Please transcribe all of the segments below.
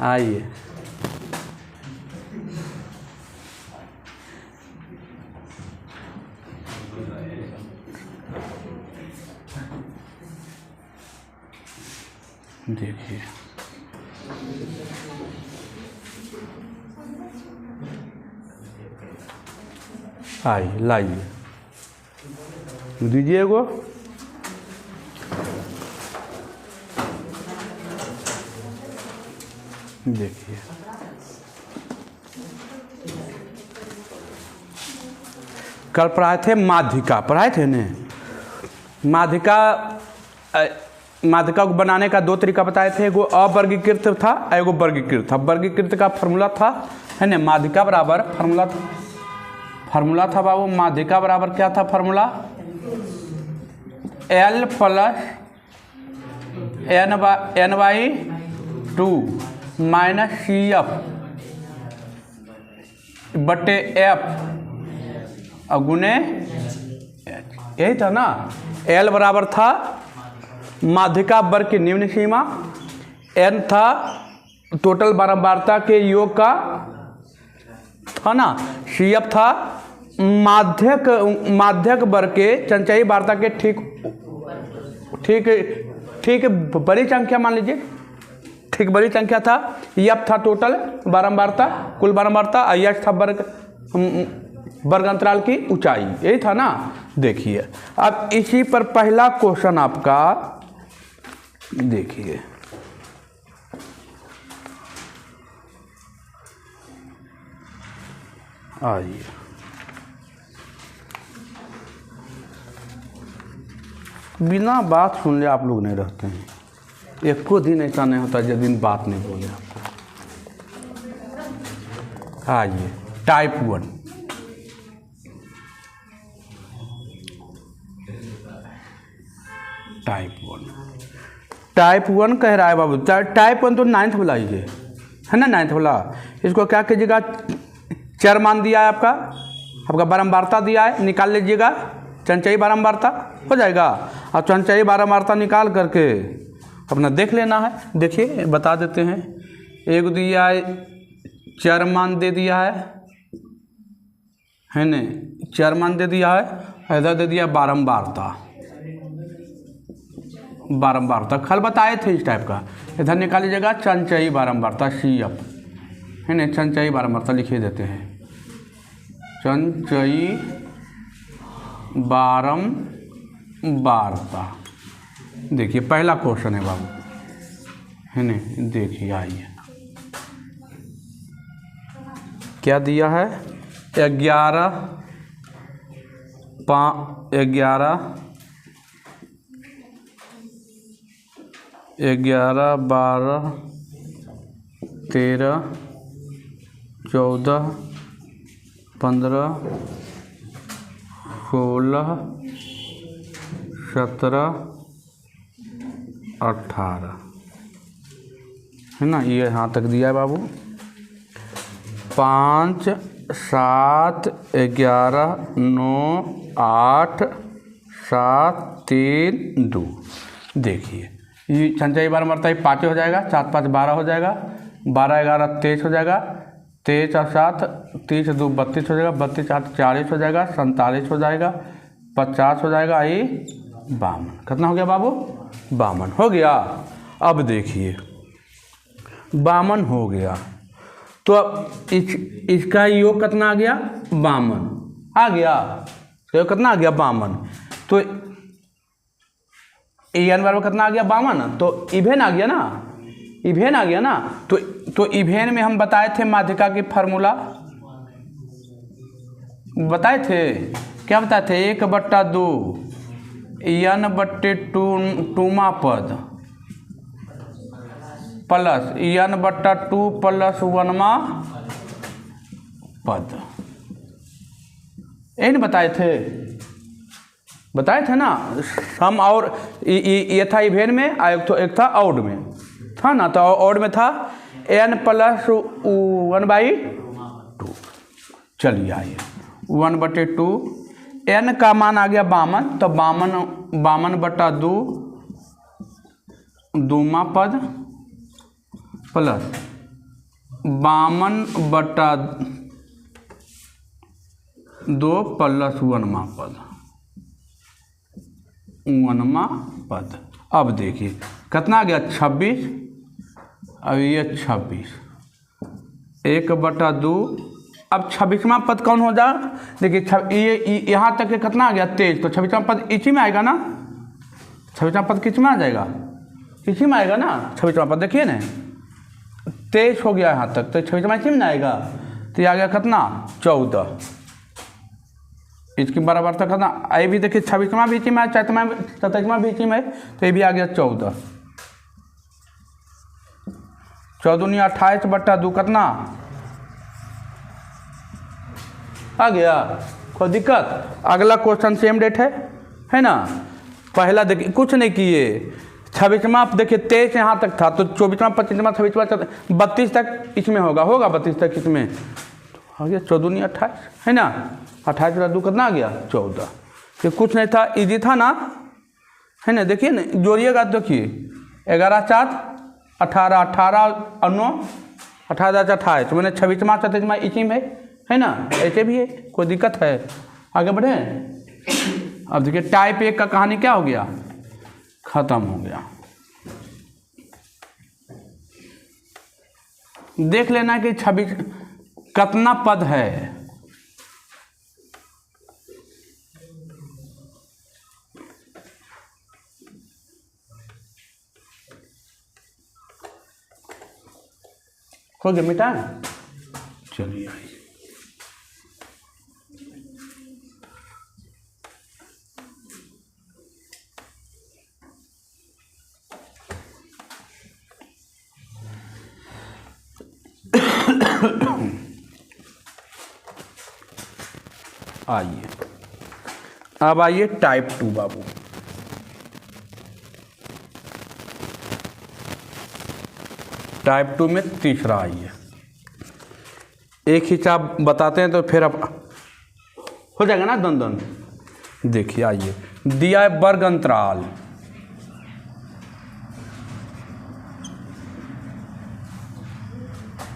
आइए देखिए, आइए लाइए दीजिए एगो। देखिए कल पढ़ाए थे माध्यिका, पढ़ाए थे ने माध्यिका। माध्यिका को बनाने का दो तरीका बताए थे, एगो अवर्गीकृत था, एगो वर्गीकृत था। वर्गीकृत का फॉर्मूला था है ना, माध्यिका बराबर फार्मूला था बाबू, माध्यिका बराबर क्या था formula, L plus n/2 minus CF बटे F गुने यही था ना। L बराबर था माध्यिका वर्ग की निम्न सीमा, N था टोटल बारंबारता के योग का था ना, CF था माध्यक वर्ग के चंचयी वार्ता के ठीक बड़ी संख्या मान लीजिए, ठीक बड़ी संख्या था। F था टोटल बारंबारता, कुल बारंबारता, H था वर्ग अंतराल की ऊंचाई, यही था ना। देखिए अब इसी पर पहला क्वेश्चन आपका देखिए, आइए बिना बात सुन ले आप लोग नहीं रहते हैं, एक को दिन ऐसा नहीं होता जिस दिन बात नहीं बोले आपको। आइए टाइप 1, टाइप 1 कह रहा है बाबू। टाइप 1 तो 9th वाला ही है ना, 9th वाला। इसको क्या कीजिएगा, चर मान दिया है आपका बारंबारता दिया है, निकाल लीजिएगा चंचयी बारंबारता हो जाएगा। और चंचयी बारंबारता निकाल करके अपना देख लेना है। देखिए बता देते हैं, एक दिया है चर मान दे दिया है न, चर मान दे दिया है, इधर दे दिया बारंबारता कल बताए थे इस टाइप का। इधर निकाल लीजिएगा चंचयी बारंबारता CF है न, चंचयी बारंबारता लिखिए देते हैं, चंचयी बारंबारता। देखिए पहला क्वेश्चन है बाबू है न, देखिए आइए क्या दिया है, 11 12 13 14 15 16 17 18 है ना, ये यहाँ तक दिया है बाबू। 5 7 11 9 8 7 3 2। देखिए ये चंचयी बारंबारता ही 5 हो जाएगा, 7 5 12 हो जाएगा, 12 11 23 हो जाएगा, 23 और 7 30 2 32 हो जाएगा, 32 8 40 हो जाएगा, 47 हो जाएगा, 50 हो जाएगा, ये 52। कितना हो गया बाबू, 52 हो गया। अब देखिए 52 हो गया तो अब इसका योग कितना आ गया, 52 आ गया। तो कितना आ गया, 52। तो n बराबर कितना आ गया, 52। तो इवेन आ गया ना, इवेन आ गया ना। तो इवेन में हम बताए थे माध्यिका की फार्मूला बताए थे, क्या बताए थे, 1/2 n/2 पद प्लस n/2 प्लस 1 पद, यही ना बताए थे ना हम। और ये था इवेन में, एक था ऑड में था ना। तो ऑड में था n + 1/2। चलिए आइए 1/2, n का मान आ गया 52। तो 52/2 2 पद प्लस 52/2 प्लस 1वां पद, 1वां पद। अब देखिए कितना आ गया 26, अब ये 26, 1/2। अब 26वां पद कौन हो जाएगा? देखिए ये यहाँ तक के कितना आ गया 23, तो 26वां पद इसी में आएगा ना, 26वां पद किस में आ जाएगा? इसी में आएगा ना 26वां पद। देखिए ना 23 हो गया यहाँ तक, तो 26वां इसी में ना आएगा, तो ये आ गया कितना 14। इसकी बराबर तक कितना, ये भी देखिए 26वां भी इसी में है, 27वां भी इसी में है, तो ये भी आ गया 14। 14 28/2 कितना आ गया? कोई दिक्कत? अगला क्वेश्चन सेम डेट है ना। पहला देखिए कुछ नहीं किए, 26वां देखिए 23 यहाँ तक था, तो 24वां 25वां 26वां 32 तक इसमें होगा 32 तक इसमें, तो आ गया 14 28 है ना। 28/2 कितना आ गया 14। ये कुछ नहीं था, इजी था ना, है ना। देखिए ना जोड़िएगा, देखिए 11 4 18, 18 और 9 18 28, तो मैंने 26वां 27वां इसी में है ना, ऐसे भी है, कोई दिक्कत है? आगे बढ़े। अब देखिए टाइप 1 का कहानी क्या हो गया, खत्म हो गया। देख लेना कि 26 कितना पद है। हो गया मिटा, चलिए आइए। आइए अब आइए टाइप 2 बाबू। टाइप 2 में तीसरा आइए, एक हिसाब बताते हैं तो फिर अब हो जाएगा ना दन। देखिए आइए, दिया है वर्ग अंतराल,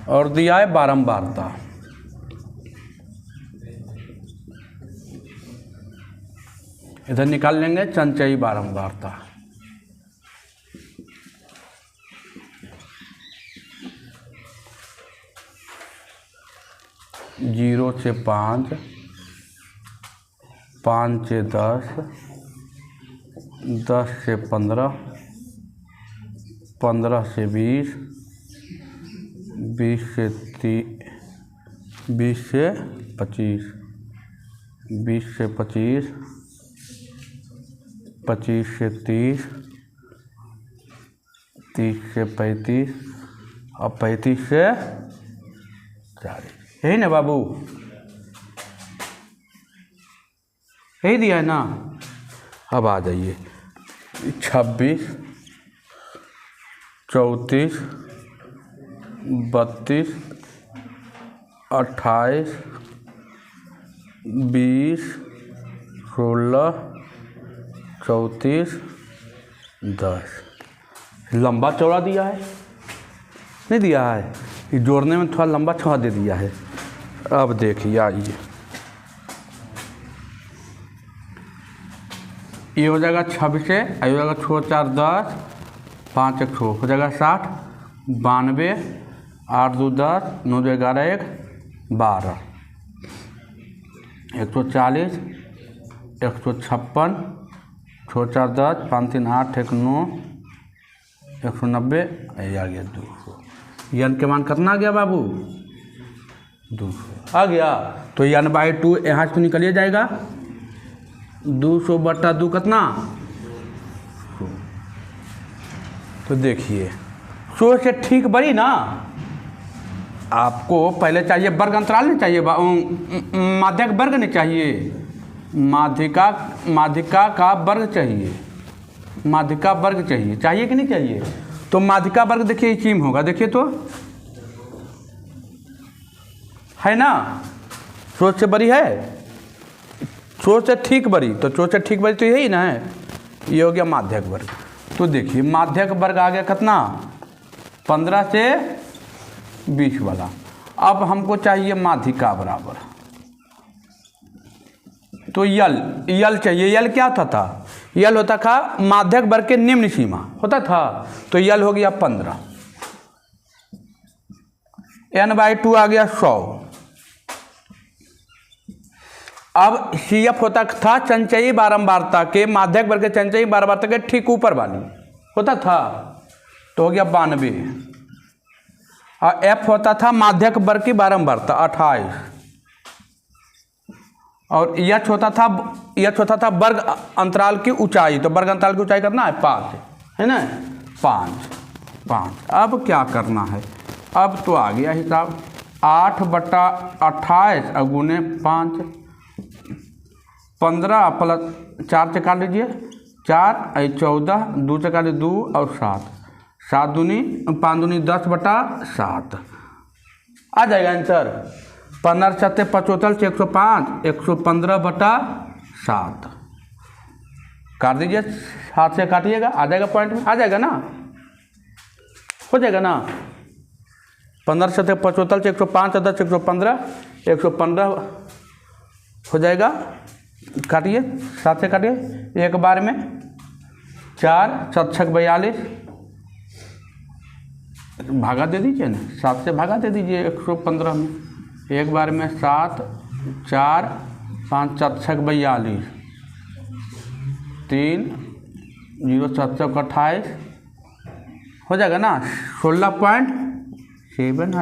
और दिया है बारंबारता। इधर निकाल लेंगे चंचयी बारंबारता। जीरो से 5, 5 से 10, 10 से 15, 15 से 20, 20 से 20 से 25, 20 से 25, 25 से 30, 30 से 35 और 35 से 40। यही ना बाबू, यही दिया है ना। अब आ जाइए 26, 34, 32, 28, 20, 16, 34, 10। लंबा चौड़ा दिया है, नहीं दिया है, ये जोड़ने में थोड़ा लंबा चौड़ा दे दिया है। अब देखिए आइए, ये हो जाएगा 26 से, ये हो जाएगा 6 4 10, 5 1 6 हो जाएगा 60, 92, 8 2 10, 9 2 11 1 12, 140, 156, 6 4 10, 5 3 8 1 9, 190, ये आ गया 200। यन के मान कितना आ गया बाबू 200 आ गया। तो n/2 यहाँ से तो निकलिए जाएगा, 200/2 कितना 100। तो देखिए 100 से ठीक बड़ी ना, आपको पहले चाहिए वर्ग अंतराल नहीं चाहिए, माध्यक वर्ग नहीं चाहिए, माध्यिका का वर्ग चाहिए, माध्यिका वर्ग चाहिए कि नहीं चाहिए? तो माध्यिका वर्ग देखिए इसी में होगा, देखिए तो है ना, 100 से बड़ी है, 100 से ठीक बड़ी, तो 100 से ठीक बड़ी तो यही ना है, ये हो गया माध्यक वर्ग। तो देखिए माध्यक वर्ग आ गया कितना 15 से 20 वाला। अब हमको चाहिए माध्यिका बराबर, तो यल चाहिए। यल क्या होता था? यल होता था माध्यक वर्ग के निम्न सीमा होता था, तो यल हो गया 15, n/2 आ गया 100। अब CF होता था चंचयी बारंबारता के, माध्यक वर्ग के चंचयी बारंबारता के ठीक ऊपर वाली होता था, तो हो गया 92। और F होता था माध्यक वर्ग की बारंबारता 28, और H होता था वर्ग अंतराल की ऊंचाई, तो वर्ग अंतराल की ऊंचाई करना है 5, है ना, 5। अब क्या करना है? अब तो आ गया हिसाब, 8/28 और गुने 5, 15 प्लस 4 से काट लीजिए, 4 14, 2 से काट 2 और 7, 7 दूनी 5 दूनी 10/7 आ जाएगा आंसर। 15 7 75 से 105, 115/7 काट दीजिए, 7 से काटिएगा, आ जाएगा पॉइंट में, आ जाएगा ना, हो जाएगा ना। 15 7 75 से 105, 10 115, 115 हो जाएगा। काटिए, 7 से काटिए एक बार में, 4 7 6 42, भागा दे दीजिए ना, 7 से भागा दे दीजिए 115 में, एक बार में 7 4 5 7 6 42, 3 0 7 28 हो जाएगा ना, 16.7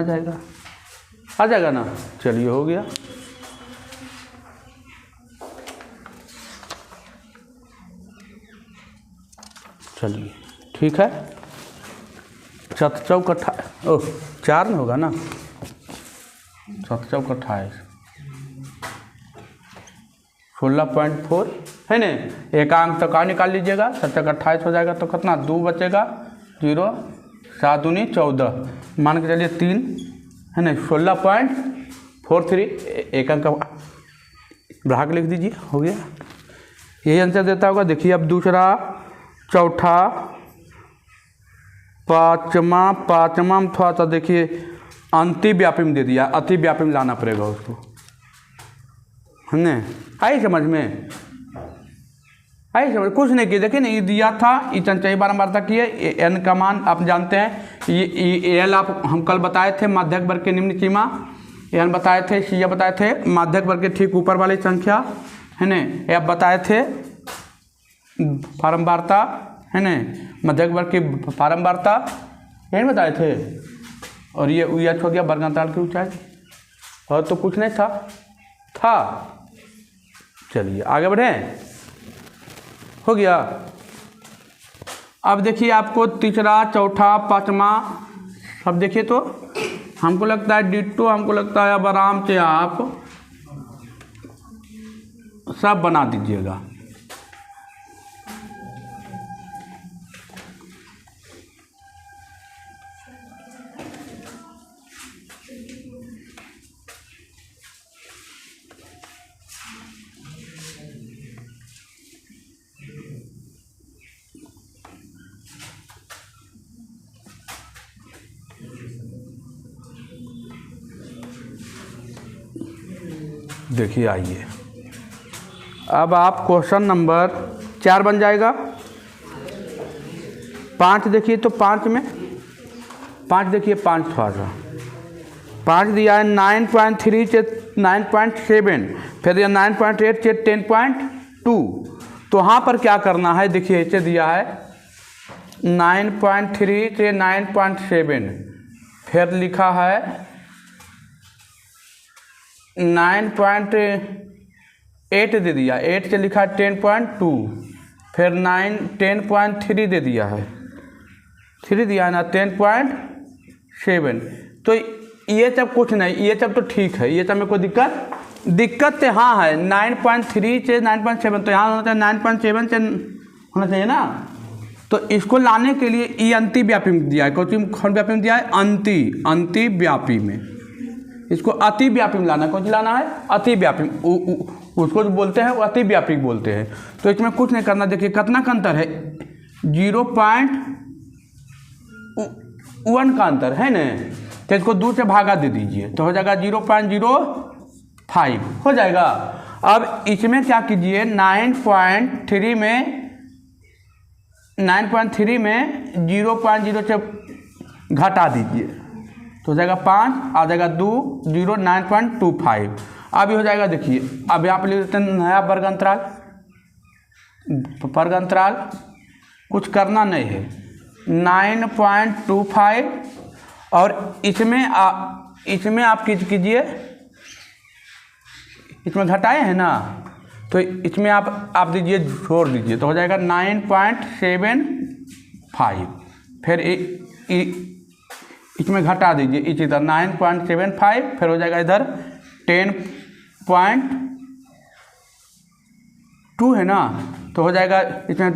आ जाएगा ना। चलिए हो गया। चलिए ठीक है, 7 चौक 28, ओह 4 में होगा ना, 7 चौक 28, 16.4 है ना। एक अंक तो का निकाल लीजिएगा, 7 चौक 28 हो जाएगा, तो कितना 2 बचेगा, 0 7 दूनी 14, मान के चलिए 3 है ना, 16.43, एक अंक बढ़ा के लिख दीजिए, हो गया। यही आंसर देता होगा। देखिए अब दूसरा, चौथा, पाँचवा में थोड़ा सा देखिए अंतिव्यापी में दे दिया, अतिव्यापी में लाना पड़ेगा उसको, है ना। आई समझ में, आई समझ, कुछ नहीं किया। देखिए ना, ये दिया था, ये चंचयी बारंबारता की है, n का मान आप जानते हैं, ये l आप हम कल बताए थे माध्यक वर्ग के निम्न सीमा, n बताए थे, c बताए थे माध्यक वर्ग के ठीक ऊपर वाली संख्या, है ना, f बताए थे बारंबारता, है ना, मध्यक वर्ग की बारंबारता यही बताए थे, और ये h हो गया वर्ग अंतराल की ऊंचाई, और तो कुछ नहीं था। चलिए आगे बढ़ें, हो गया। अब देखिए आपको तीसरा, चौथा, पाँचवा सब देखिए, तो हमको लगता है डिट्टो, हमको लगता है अब आराम से आप सब बना दीजिएगा। देखिए आइए, अब आप क्वेश्चन नंबर 4 बन जाएगा। 5 देखिए, तो 5 में 5 देखिए, 5 थोड़ा सा 5 दिया है 9.3 से 9.7, फिर दिया 9.8 से 10.2, तो वहाँ पर क्या करना है? देखिए इसे दिया है 9.3 से 9.7, फिर लिखा है 9.8 दे दिया, 8 से लिखा है 10.2, फिर 10.3 दे दिया है, 3 दिया है ना, 10.7। तो ये सब कुछ नहीं, ये सब तो ठीक है, ये सब में कोई दिक्कत तो हाँ है। 9.3 से 9.7, तो यहाँ होना चाहिए 9.7 से होना चाहिए ना। तो इसको लाने के लिए ये अंतिव्यापी में दिया है, कौन व्यापी में दिया है? अंतिव्यापी में। इसको अतिव्यापी में लाना, कौन सी लाना है? अतिव्यापी, उसको जो बोलते हैं वो अतिव्यापी बोलते हैं। तो इसमें कुछ नहीं करना। देखिए कितना का अंतर है, 0.1 का अंतर है ना। तो इसको 2 से भागा दे दीजिए तो हो जाएगा 0.05 हो जाएगा। अब इसमें क्या कीजिए 9.3 में 0.0 से घटा दीजिए तो हो जाएगा 5 आ जाएगा 2 0 9.25। अब ये हो जाएगा देखिए, अब यहाँ पर लिख देते हैं नया वर्ग अंतराल। वर्ग अंतराल कुछ करना नहीं है 9.25 और इसमें आप कीजिए, इसमें घटाए हैं ना तो इसमें आप दीजिए छोड़ दीजिए तो हो जाएगा 9.75। फिर इसमें घटा दीजिए इसी तरह 9.75, फिर हो जाएगा इधर 10.2 है ना तो हो जाएगा इसमें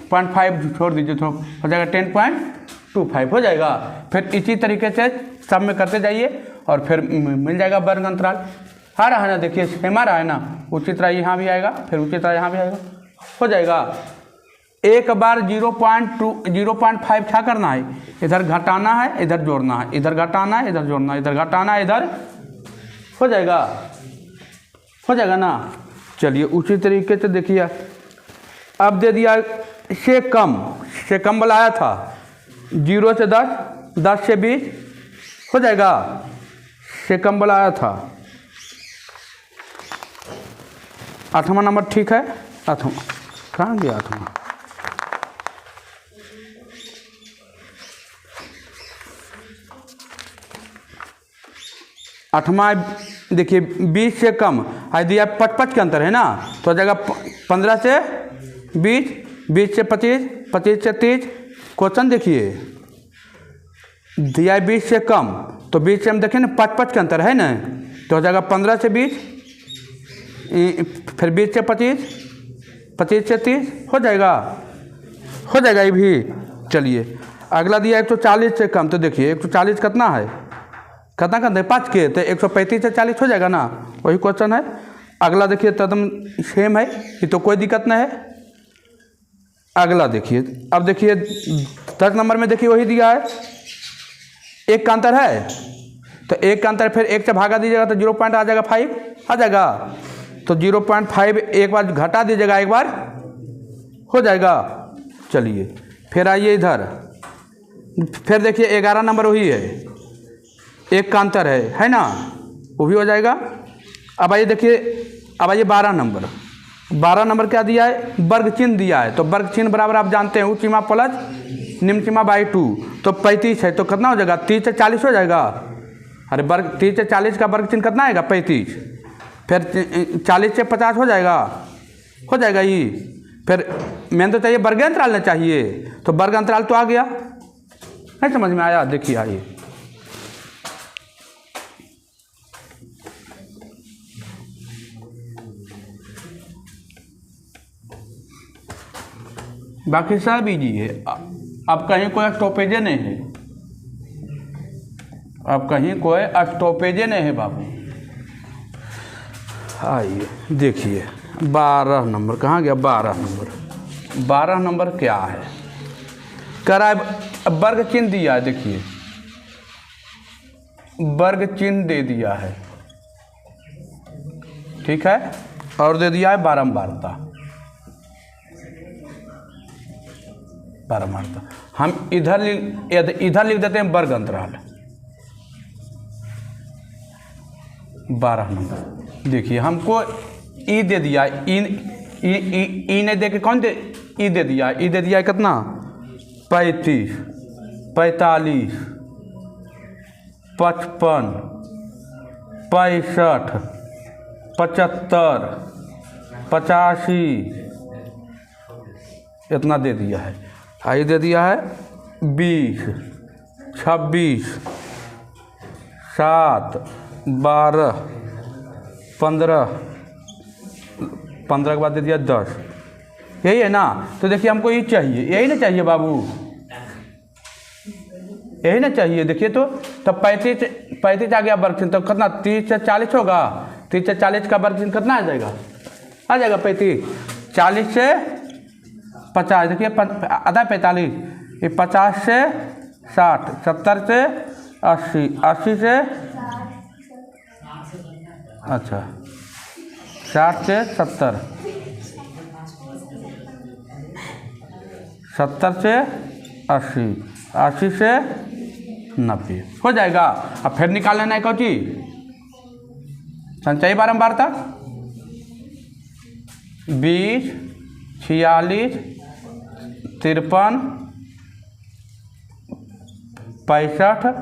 0.5 छोड़ दीजिए तो हो जाएगा 10.25 हो जाएगा। फिर इसी तरीके से सब में करते जाइए और फिर मिल जाएगा वर्ग अंतराल। आ रहा है ना, देखिए सेम आ रहा है ना, उसी तरह यहाँ भी आएगा, फिर उसी तरह यहाँ भी आएगा, हो जाएगा। एक बार 0.5 क्या करना है, इधर घटाना है इधर जोड़ना है, इधर घटाना है इधर जोड़ना है, इधर घटाना है इधर, हो जाएगा ना। चलिए उसी तरीके से देखिए, अब दे दिया से कम वाला आया था 0 से 10, 10 से 20 हो जाएगा, से कम वाला आया था। 8वां नंबर ठीक है, 8वां कहाँ गया 8वां, देखिए 20 से कम है दिया 55 के अंतर है ना तो जगह 15 से 20, 20 से 25, 25 से 30। क्वेश्चन देखिए दिया 20 से कम तो 20 से हम देखें ना 55 के अंतर है ना तो हो जाएगा 15 से 20, फिर 20 से 25, 25 से 30 हो जाएगा ये भी। चलिए अगला दिया 140 से कम तो देखिए 140 कितना है 5 के तो 135 से 40 हो जाएगा ना, वही क्वेश्चन है। अगला देखिए तो एकदम सेम है, ये तो कोई दिक्कत नहीं है। अगला देखिए, अब देखिए 10 नंबर में देखिए वही दिया है, एक का अंतर है तो एक का अंतर फिर 1 से भागा दीजिएगा तो 0 आ जाएगा 5 आ जाएगा, तो 0.5 एक बार घटा दीजिएगा एक बार हो जाएगा। चलिए फिर आइए इधर, फिर देखिए 11 नंबर वही है, एक का अंतर है ना, वो भी हो जाएगा। अब आइए देखिए, अब आइए 12 नंबर क्या दिया है, वर्ग चिन्ह दिया है तो वर्ग चिन्ह बराबर आप जानते हैं उच्च सीमा प्लस निम्न सीमा बाई 2 तो 35 है तो कितना हो जाएगा 30 से 40 हो जाएगा। अरे वर्ग 30 से 40 का वर्ग चिन्ह कितना आएगा 35, फिर 40 से 50 हो जाएगा ये। फिर मैंने तो चाहिए वर्ग अंतराल ना चाहिए तो वर्ग अंतराल तो आ गया, नहीं समझ में आया। देखिए आइए बाकी सब इजी है, अब कहीं कोई स्टॉपेज नहीं है, नहीं है बाबू। आइए देखिए 12 नंबर कहाँ गया, 12 नंबर क्या है, करा वर्ग चिन्ह दिया है, देखिए वर्ग चिन्ह दे दिया है, ठीक है, और दे दिया है बारंबारता। हम इधर लिख देते हैं वर्ग अंतराल। 12 नंबर देखिए हमको ई दे दिया, ई नहीं दे के कौन दे, ई दे दिया है कितना 35, 45, 55, 65, 75, 85 इतना दे दिया है। आई दे दिया है 20, 26, 7, 12, 15 के बाद दे दिया 10, यही है ना। तो देखिए हमको ये चाहिए, यही ना चाहिए बाबू, यही ना चाहिए। देखिए तो तब 35 आ गया वर्ग चिन्ह, तो कितना 30 से 40 होगा, 30 से 40 का वर्ग चिन्ह कितना आ जाएगा 35, 40 से 50 देखिए आधा 45, ये 50 से 60, 70 से 80, 80 से अच्छा 60 से 70, 70 से 80, 80 से 90 हो जाएगा। अब फिर निकाल लेना है कौची संचयी बारंबारता 20, 46, 53, 65,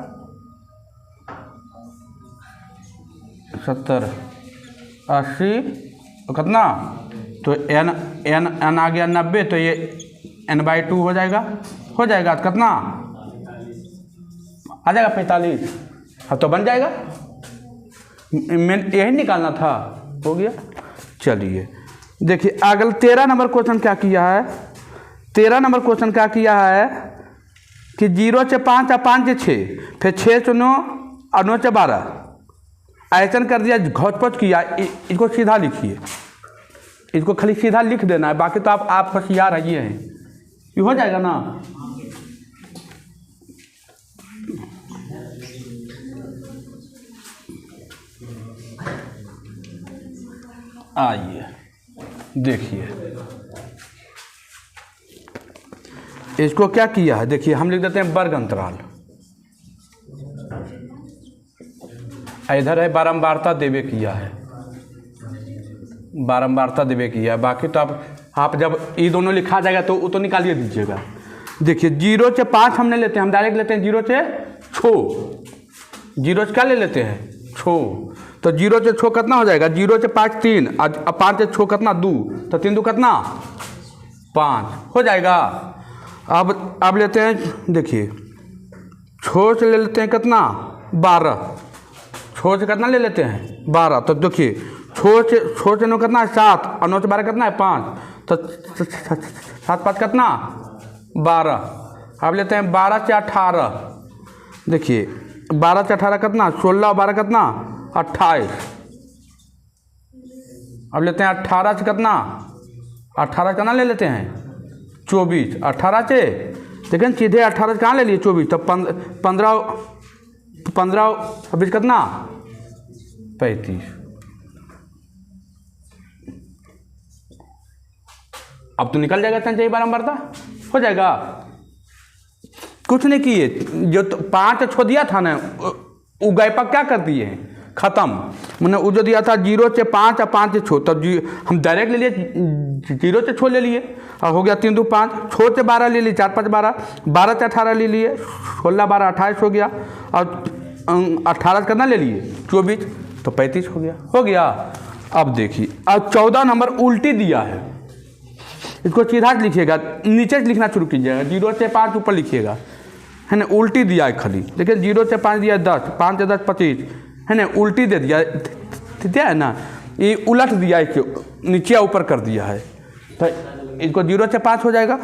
70, 80 कितना तो n आ गया 90, तो ये n/2 हो जाएगा कितना आ जाएगा 45। अब तो बन जाएगा, मैं यही निकालना था, हो गया। चलिए देखिए अगला 13 नंबर क्वेश्चन क्या किया है। 13 नंबर क्वेश्चन क्या किया है कि 0 से 5 और 5 से 6, फिर 6 से 9 और 9 से 12 ऐसा कर दिया, घोच-पोच किया। इसको सीधा लिखिए, इसको खाली सीधा लिख देना है, बाकी तो आप होशियार है ये हैं, ये हो जाएगा ना। आइए देखिए इसको क्या किया है, देखिए हम लिख देते हैं वर्ग अंतराल, इधर है बारंबारता देवे किया है, बारंबारता देवे किया है। बाकी तो आप जब ये दोनों लिखा जाएगा तो वो तो निकालिए दीजिएगा। देखिए 0 से 5 हमने लेते हैं, हम डायरेक्ट लेते हैं 0 से 6, 0 से क्या ले लेते हैं 6, तो 0 से 6 कितना हो जाएगा, 0 से 5 3, अब 5 से 6 कितना 2, तो 3 2 कितना 5 हो जाएगा। अब लेते हैं, देखिए 6 से ले लेते हैं कितना 12, 6 से कितना ले लेते हैं 12, तो देखिए 6 से 9 कितना है 7, और 9 से 12 कितना है 5, तो 7 5 कितना 12। अब लेते हैं 12 से 18, देखिए 12 से 18 कितना 16, और 12 कितना 28। अब लेते हैं 18 से कितना 18 कितना ले लेते हैं 24, 18 से देखिए सीधे 18 से कहाँ ले लिए 24, तो 15 26 कितना 35। अब तो निकल जाएगा संचयी बारंबारता, हो जाएगा। कुछ नहीं किए, जो 5 छो दिया था ना वो गैपा क्या कर दिए हैं ख़त्म, मैंने वो जो दिया था 0 से 5 और 5 से 6, तब हम डायरेक्ट ले लिए 0 से 6 ले लिए और हो गया 3 2 5, 6 से 12 ले लिए 4 5 12, 12 से 18 ले लिए 16 12 28 हो गया, और 18 कितना ले लिए 24, तो 35 हो गया। अब देखिए अब 14 नंबर उल्टी दिया है, इसको सीधा लिखिएगा, नीचे से लिखना शुरू कीजिएगा, 0 से 5 ऊपर लिखिएगा, है ना। उल्टी दिया है खाली, देखिए 0 से 5 दिया 10, 5 से 10 25, है ना। उल्टी दे दिया है ना, ये उलट दिया है, इसके नीचे ऊपर कर दिया है, तो इसको 0 से 5 हो जाएगा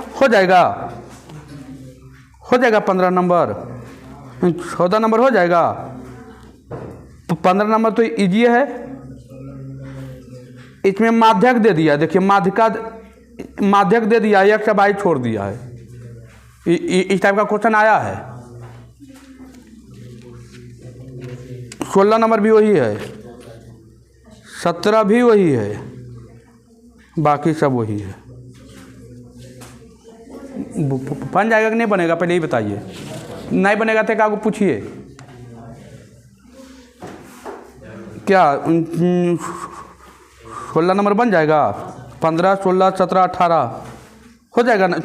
15 नंबर, 14 नंबर हो जाएगा। 15 नंबर तो इजी है, इसमें माध्यक दे दिया, देखिए माध्यक दे दिया, एक से बाई छोड़ दिया है, इस टाइप का क्वेश्चन आया है। 16 नंबर भी वही है, 17 भी वही है, बाकी सब वही है। बन जाएगा कि नहीं बनेगा पहले ही बताइए, नहीं बनेगा तो क्या पूछिए क्या 16 नंबर बन जाएगा, 15 16 17 18 हो जाएगा ना।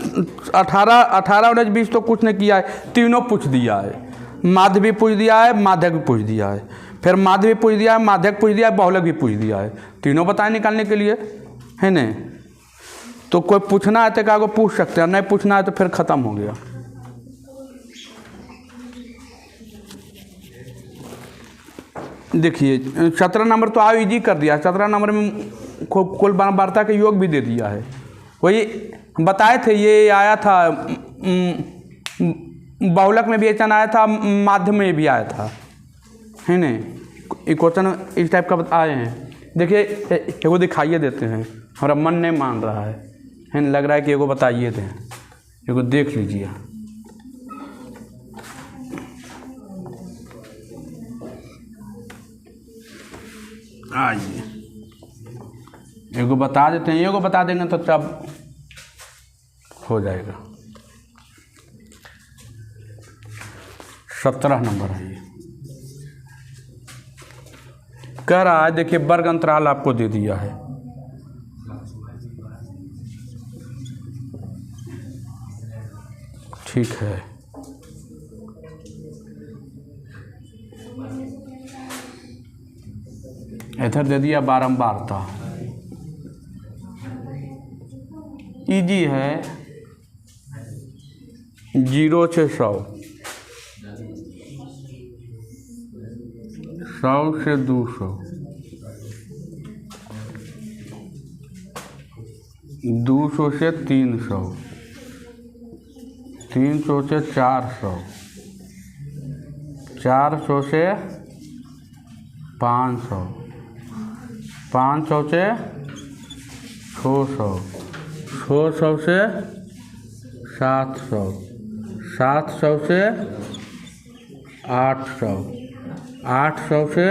18 19 20 तो कुछ नहीं किया है, तीनों पूछ दिया है, माध्य भी पूछ दिया है, माध्यक भी पूछ दिया है, फिर माध्य भी पूछ दिया है, माध्यक पूछ दिया है, बहुलक भी पूछ दिया है, तीनों बताए निकालने के लिए, है ना। तो कोई पूछना है तो क्या पूछ सकते हैं, नहीं पूछना है तो फिर ख़त्म हो गया। देखिए 17 नंबर तो आप इजी कर दिया, 17 नंबर में कुल बारंबारता के योग भी दे दिया है, वही बताए थे, ये आया था बहुलक में भी ऐसा आया था, माध्यम में भी आया था, है ना। ये क्वेश्चन इस टाइप का आए हैं। देखिए एगो दिखाइए देते हैं, हमारा मन नहीं मान रहा है लग रहा है कि एगो बताइए थे, एगो देख लीजिए। आइए एगो बता देते हैं, एगो बता देंगे तो तब हो जाएगा। 17 नंबर है ये। कह रहा है देखिए वर्ग अंतराल आपको दे दिया है, ठीक है। इधर दे दिया बारंबारता, इजी है। 0 से 100, 100 से 200, 200 से 300, 300 से 400, 400 से 500, 500 से 600, 600 से 700, 700 से 800, 800 से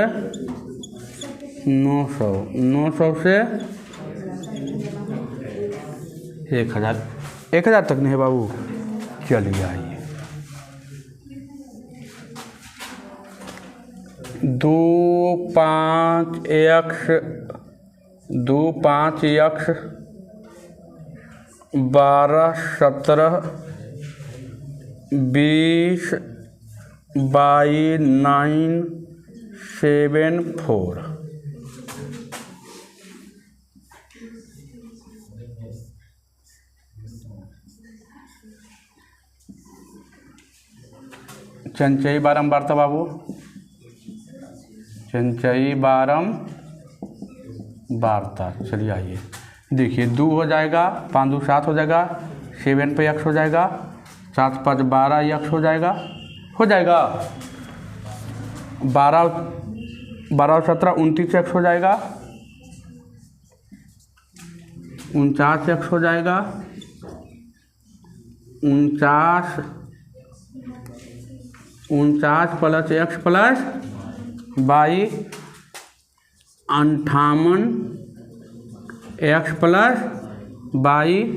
900, 900 से 1000, 1000 तक नहीं है बाबू। चलिए आइए 2 5 x 2 5 x 12 17 20 22 9 7 4। चंचई बारंबारता बाबू, चंचई बारंबारता। चलिए आइए देखिए 2 हो जाएगा, 5 2 7 हो जाएगा, 7 पे x हो जाएगा, 7 5 12 x हो जाएगा, 12 12 17 29 x हो जाएगा, 49 x हो जाएगा, 49 plus x plus 22 58 x plus 22 58 7 8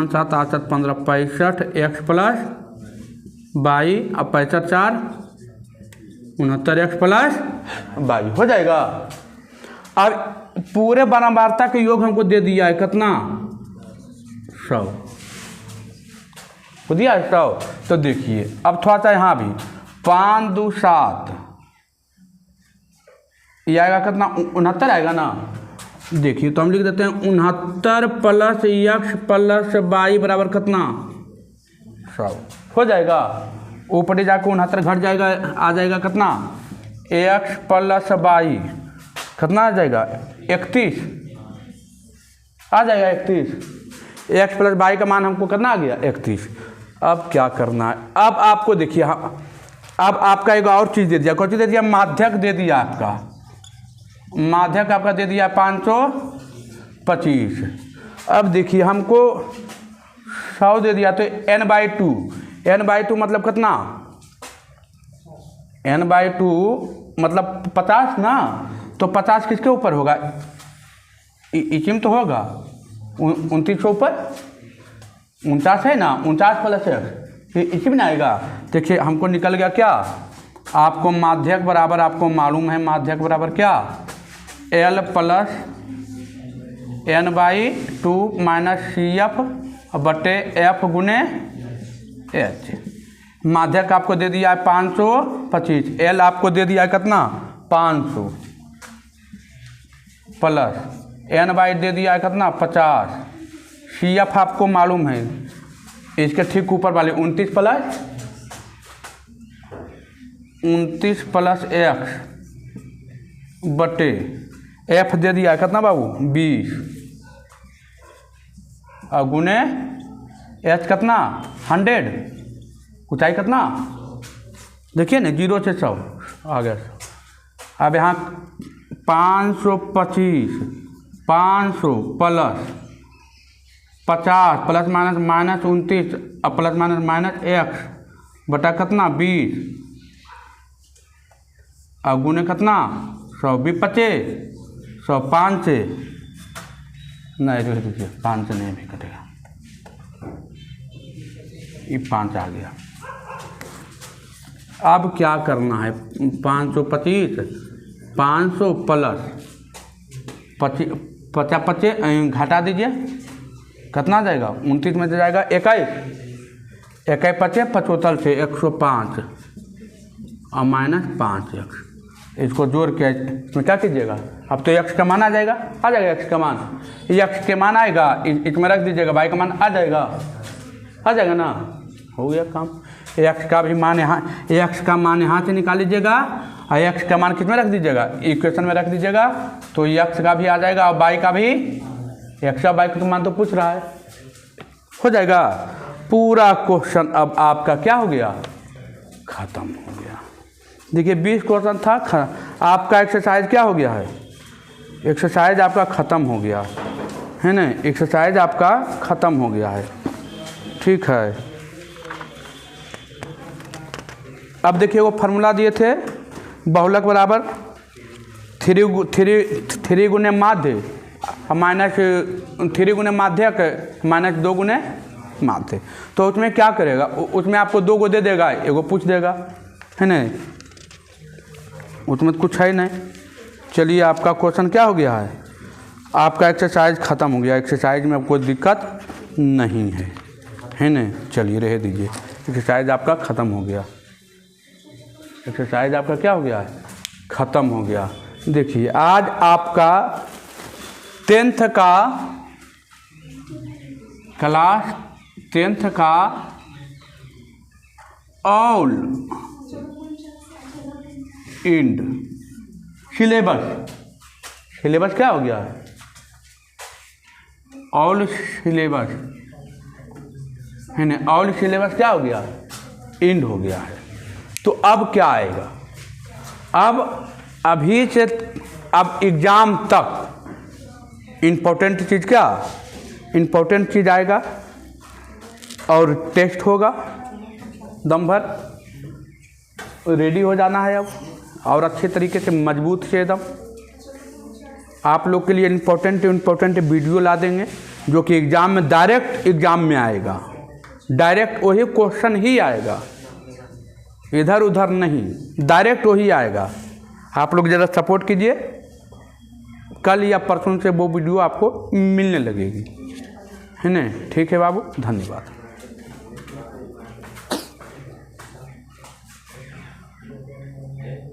7 15 65 x plus 22 अब 65 4 69 x प्लस 22 हो जाएगा। अब पूरे बारंबारता के योग हमको दे दिया है कितना, 100 को दिया है 100। तो देखिए अब थोड़ा सा यहाँ भी 5 2 7 ये आएगा कितना, 69 आएगा ना। देखिए तो हम लिख देते हैं 69 प्लस x प्लस 22 बराबर कितना, 100 हो जाएगा। ऊपर जाकर 69 घट जाएगा, आ जाएगा कितना, x प्लस 22 कितना आ जाएगा, 31 आ जाएगा, 31। x प्लस 22 का मान हमको कितना आ गया, 31। अब क्या करना है, अब आपको देखिए अब आपका एक और चीज़ दे दिया, कौन चीज़ दे दिया, माध्यक दे दिया आपका, माध्यक आपका दे दिया 525। अब देखिए हमको 100 दे दिया तो n/2, n/2 मतलब कितना, n/2 मतलब 50 ना। तो 50 किसके ऊपर होगा, इसी में तो होगा, 29 के ऊपर 49 है ना, 49 प्लस x इसी में आएगा। देखिए हमको निकल गया क्या, आपको माध्यक बराबर आपको मालूम है, माध्यक बराबर क्या, L plus n/2 minus CF बटे F गुने H। माध्यक आपको दे दिया है 525, L आपको दे दिया है कितना, 500 प्लस n/2 दे दिया है कितना, 50। CF आपको मालूम है, इसके ठीक ऊपर वाले 29 प्लस x बटे F दे दिया है कितना बाबू, 20 और गुने H कितना, 100, ऊंचाई कितना, देखिए ना 0 से 100 आ गया। अब यहाँ 525 500 प्लस 50 प्लस माइनस 29 अब प्लस माइनस x बटा कितना, 20 और गुने कितना, 100 भी 25, 100 5 से नहीं रह दीजिए, 5 से नहीं भी कटेगा, ये 5 आ गया। अब क्या करना है, 525, 500 प्लस 50 घटा दीजिए, कितना जाएगा 29 में से जाएगा 21, 21 पचे 75 से 105 और -5x, इसको जोड़ के इसमें क्या कीजिएगा, अब तो x का मान आ जाएगा x का मान, ये x के मान आएगा, इसमें रख दीजिएगा, y का मान आ जाएगा ना, हो गया काम। x का भी मान यहाँ, x का मान यहाँ से निकाल लीजिएगा और x का मान किस में रख दीजिएगा, इक्वेशन में रख दीजिएगा, तो x का भी आ जाएगा और y का भी, x का y का तो मान तो पूछ रहा है, हो जाएगा। पूरा क्वेश्चन अब आपका क्या हो गया, खत्म हो गया। देखिए 20 क्वेश्चन था, आपका एक्सरसाइज क्या हो गया है, एक्सरसाइज आपका ख़त्म हो गया है ना, एक्सरसाइज आपका ख़त्म हो गया है, ठीक है। अब देखिए वो फार्मूला दिए थे, बहुलक बराबर 3 गुने माध्य -3 गुने माध्यक -2 गुने माध्य, तो उसमें क्या करेगा, उसमें आपको 2 गो दे देगा, एगो पूछ देगा, है ना, उसमें कुछ है नहीं। चलिए आपका क्वेश्चन क्या हो गया है, आपका एक्सरसाइज ख़त्म हो गया, एक्सरसाइज में कोई दिक्कत नहीं है ना। चलिए रह दीजिए, एक्सरसाइज आपका ख़त्म हो गया, एक्सरसाइज आपका क्या हो गया है, ख़त्म हो गया। देखिए आज आपका 10th का क्लास 10th का ऑल इंड सिलेबस क्या हो गया है, ऑल सिलेबस है ना, ऑल सिलेबस क्या हो गया, इंड हो गया है। तो अब क्या आएगा, अब अभी से अब एग्ज़ाम तक इम्पोर्टेंट चीज़ क्या, इम्पोर्टेंट चीज़ आएगा और टेस्ट होगा, दम भर रेडी हो जाना है अब, और अच्छे तरीके से मजबूत से एकदम आप लोग के लिए इम्पोर्टेंट वीडियो ला देंगे, जो कि एग्ज़ाम में डायरेक्ट एग्ज़ाम में आएगा, डायरेक्ट वही क्वेश्चन ही आएगा, इधर उधर नहीं, डायरेक्ट वही आएगा। आप लोग ज़रा सपोर्ट कीजिए, कल या परसों से वो वीडियो आपको मिलने लगेगी, है ना। ठीक है बाबू, धन्यवाद।